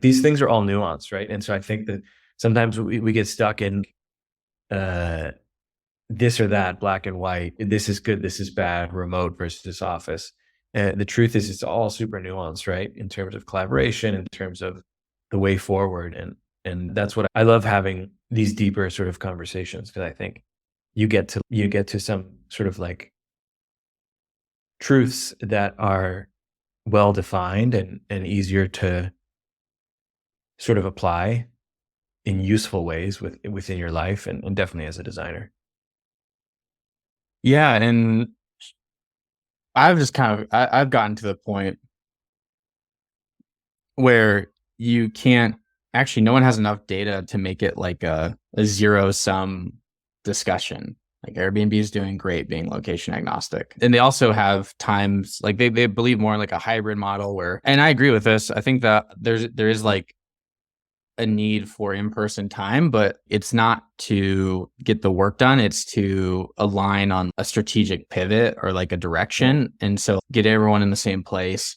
These things are all nuanced, right? And so I think that sometimes we get stuck in uh, this or that, black and white. This is good, this is bad, remote versus office. The truth is, it's all super nuanced, right? In terms of collaboration, in terms of the way forward, and that's what I love having these deeper sort of conversations because I think you get to some sort of like truths that are well defined and easier to sort of apply in useful ways within your life and definitely as a designer. Yeah, and I've gotten to the point where you can't actually, no one has enough data to make it like a zero sum discussion. Like Airbnb is doing great being location agnostic. And they also have times like they believe more in like a hybrid model where, and I agree with this. I think that there is like a need for in-person time, but it's not to get the work done. It's to align on a strategic pivot or like a Right. direction. And so get everyone in the same place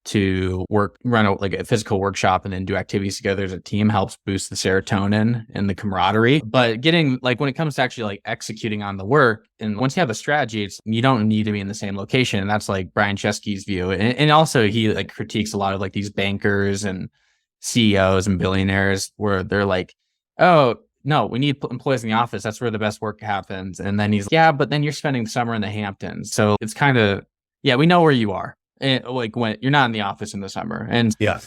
to run like a physical workshop and then do activities together as a team helps boost the serotonin and the camaraderie. But getting like when it comes to actually like executing on the work, and once you have a strategy, it's you don't need to be in the same location. And that's like Brian Chesky's view. And also he like critiques a lot of like these bankers and CEOs and billionaires where they're like, oh, no, we need employees in the office. That's where the best work happens. And then he's like, yeah, but then you're spending the summer in the Hamptons. So it's kind of, yeah, we know where you are. And like when you're not in the office in the summer. And Yeah.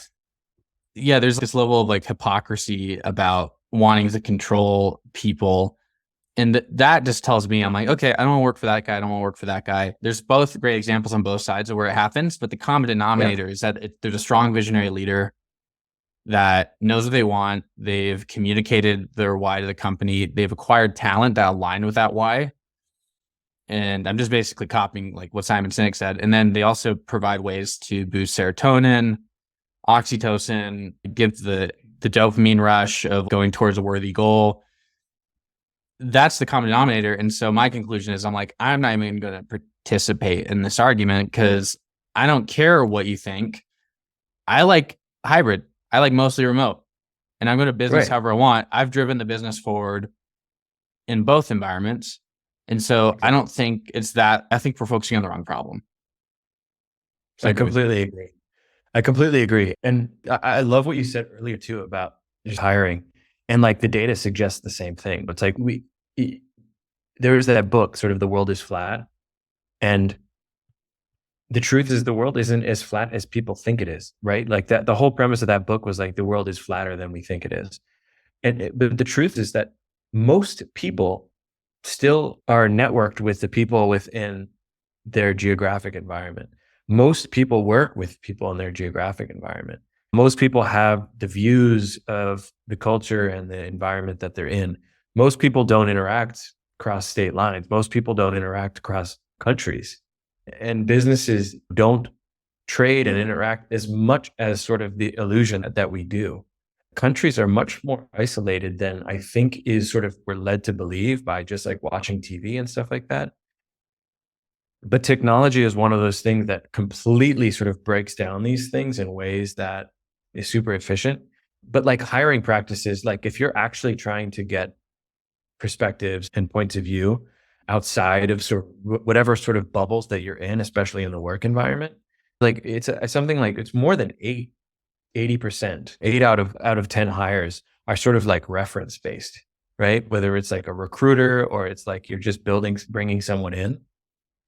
yeah, there's this level of like hypocrisy about wanting to control people. And that just tells me, I'm like, okay, I don't want to work for that guy. I don't want to work for that guy. There's both great examples on both sides of where it happens. But the common Yeah. denominator is that there's a strong visionary leader that knows what they want. They've communicated their why to the company. They've acquired talent that align with that why. And I'm just basically copying like what Simon Sinek said. And then they also provide ways to boost serotonin, oxytocin, give the dopamine rush of going towards a worthy goal. That's the common denominator. And so my conclusion is I'm like, I'm not even going to participate in this argument because I don't care what you think. I like hybrid. I like mostly remote. And I'm going to business Right. however I want. I've driven the business forward in both environments. And so I Exactly. don't think it's that. I think we're focusing on the wrong problem. So I I agree with you. completely agree. I completely agree. And I love what you said earlier too about just hiring. And like the data suggests the same thing. It's like there's that book, sort of The World is Flat. And the truth is the world isn't as flat as people think it is, right? Like that the whole premise of that book was like the world is flatter than we think it is. But the truth is that most people still are networked with the people within their geographic environment. Most people work with people in their geographic environment. Most people have the views of the culture and the environment that they're in. Most people don't interact across state lines. Most people don't interact across countries. And businesses don't trade and interact as much as sort of the illusion that we do. Countries are much more isolated than I think is sort of we're led to believe by just like watching TV and stuff like that. But technology is one of those things that completely sort of breaks down these things in ways that is super efficient. But like hiring practices, like if you're actually trying to get perspectives and points of view outside of sort of whatever sort of bubbles that you're in, especially in the work environment, like something like it's more than 80%, 8 out of 10 hires are sort of like reference based, right? Whether it's like a recruiter or it's like you're just bringing someone in.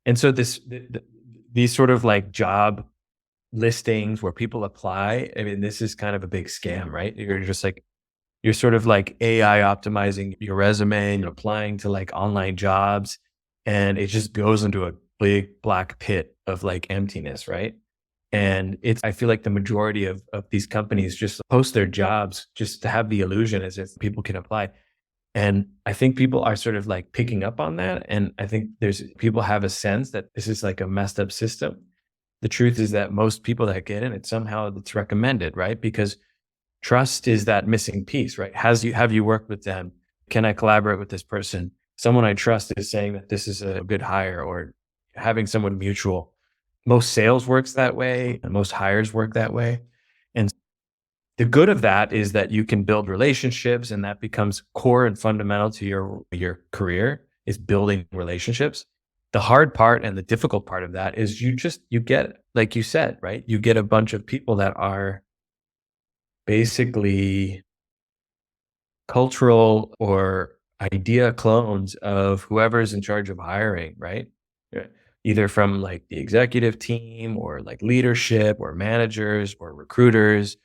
And so these sort of like job listings where people apply, I mean, this is kind of a big scam, right? You're sort of like AI optimizing your resume and applying to like online jobs. And it just goes into a big black pit of like emptiness, right? And I feel like the majority of these companies just post their jobs just to have the illusion as if people can apply. And I think people are sort of like picking up on that. And I think people have a sense that this is like a messed up system. The truth is that most people that get in it somehow it's recommended, right? Because trust is that missing piece, right? Have you worked with them? Can I collaborate with this person? Someone I trust is saying that this is a good hire or having someone mutual. Most sales works that way and most hires work that way. And The good of that is that you can build relationships, and that becomes core and fundamental to your career, is building relationships. The hard part and the difficult part of that is you get, like you said, right? You get a bunch of people that are basically cultural or idea clones of whoever's in charge of hiring, right? Yeah. Either from like the executive team or like leadership or managers or recruiters,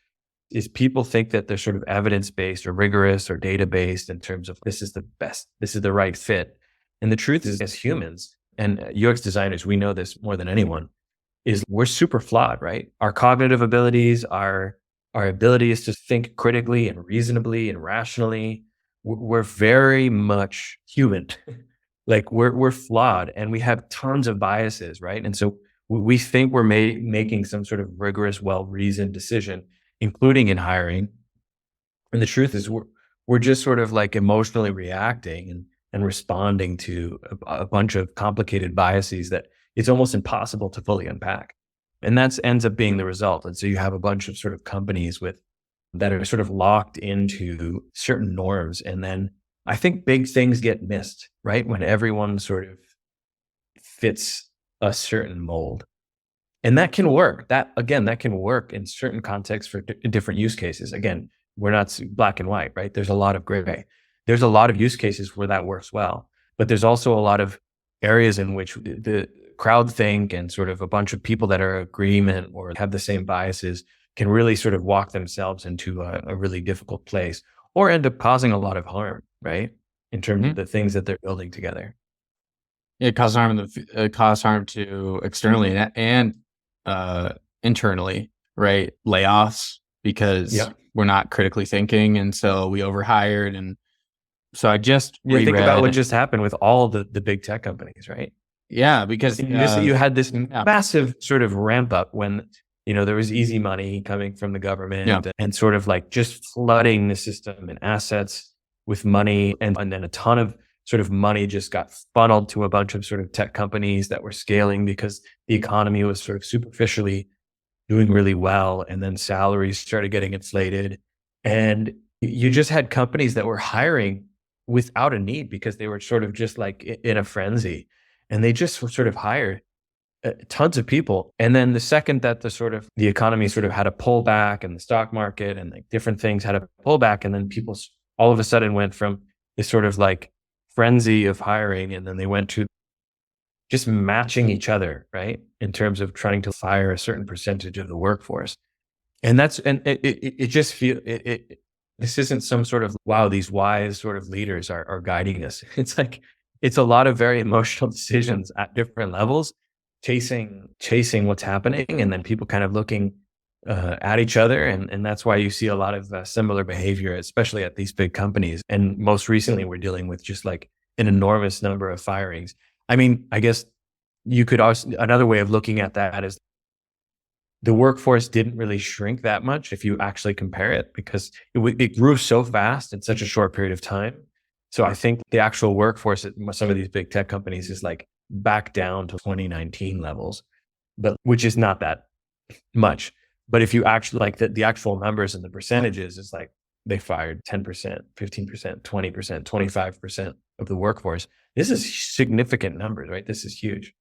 is people think that they're sort of evidence based or rigorous or data based in terms of this is the best, this is the right fit. And the truth is, as humans and UX designers, we know this more than anyone, is we're super flawed, right? Our cognitive abilities, our abilities to think critically and reasonably and rationally, we're very much human. Like we're flawed and we have tons of biases, right? And so we think we're making some sort of rigorous, well-reasoned decision, including in hiring. And the truth is we're just sort of like emotionally reacting and responding to a bunch of complicated biases that it's almost impossible to fully unpack. And that's ends up being the result. And so you have a bunch of sort of companies with that are sort of locked into certain norms. And then I think big things get missed, right? When everyone sort of fits a certain mold. And that can work. That again, that can work in certain contexts for different use cases. Again, we're not black and white, right? There's a lot of gray. There's a lot of use cases where that works well, but there's also a lot of areas in which the crowd think and sort of a bunch of people that are agreement or have the same biases can really sort of walk themselves into a really difficult place or end up causing a lot of harm, right? In terms of the things that they're building together. It causes harm it causes harm to externally and internally, right? Layoffs because Yeah. we're not critically thinking, and so we overhired. And so I just Yeah. Think about what reread, just happened with all the big tech companies, right? yeah, because You had this yeah, massive sort of ramp up when, there was easy money coming from the yeah, government and sort of like just flooding the system and assets with money. And then a ton of sort of money just got funneled to a bunch of sort of tech companies that were scaling because the economy was sort of superficially doing really well. And then salaries started getting inflated. And you just had companies that were hiring without a need because they were sort of just like in a frenzy. And they just sort of hired tons of people. And then the second that the economy sort of had a pullback and the stock market and like different things had a pullback, and then people all of a sudden went from this sort of like frenzy of hiring, and then they went to just matching each other, right? In terms of trying to fire a certain percentage of the workforce. And it just this isn't some sort of, wow, these wise sort of leaders are guiding us. It's like, it's a lot of very emotional decisions at different levels, chasing what's happening. And then people kind of looking at each other. And that's why you see a lot of similar behavior, especially at these big companies. And most recently, we're dealing with just like an enormous number of firings. I mean, I guess you could also, another way of looking at that is the workforce didn't really shrink that much if you actually compare it, because it grew so fast in such a short period of time. So I think the actual workforce at some of these big tech companies is like back down to 2019 levels, but which is not that much. But if you actually like the actual numbers and the percentages, it's like they fired 10%, 15%, 20%, 25% of the workforce. This is significant numbers, right? This is huge.